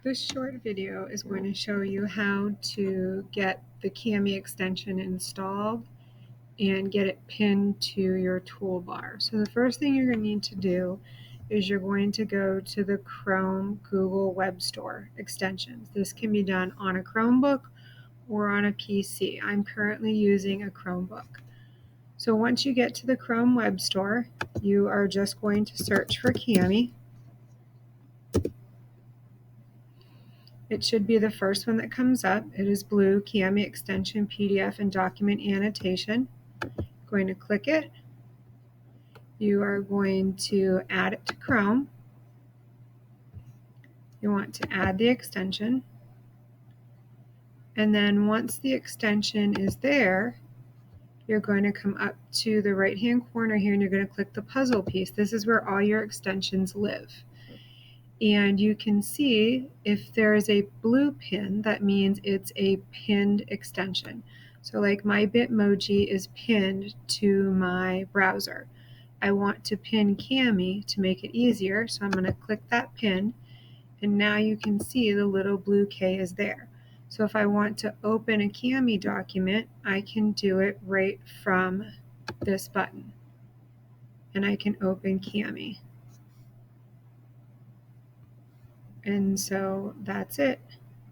This short video is going to show you how to get the Kami extension installed and get it pinned to your toolbar. So the first thing you're going to need to do is you're going to go to the Chrome Google Web Store extensions. This can be done on a Chromebook or on a PC. I'm currently using a Chromebook. So once you get to the Chrome Web Store, you are just going to search for Kami. It should be the first one that comes up. It is blue, Kami extension, PDF, and document annotation. Going to click it. You are going to add it to Chrome. You want to add the extension. And then once the extension is there, you're going to come up to the right-hand corner here and you're going to click the puzzle piece. This is where all your extensions live. And you can see if there is a blue pin, that means it's a pinned extension. So like my Bitmoji is pinned to my browser. I want to pin Kami to make it easier, so I'm going to click that pin, and now you can see the little blue K is there. So if I want to open a Kami document, I can do it right from this button, and I can open Kami. And so that's it.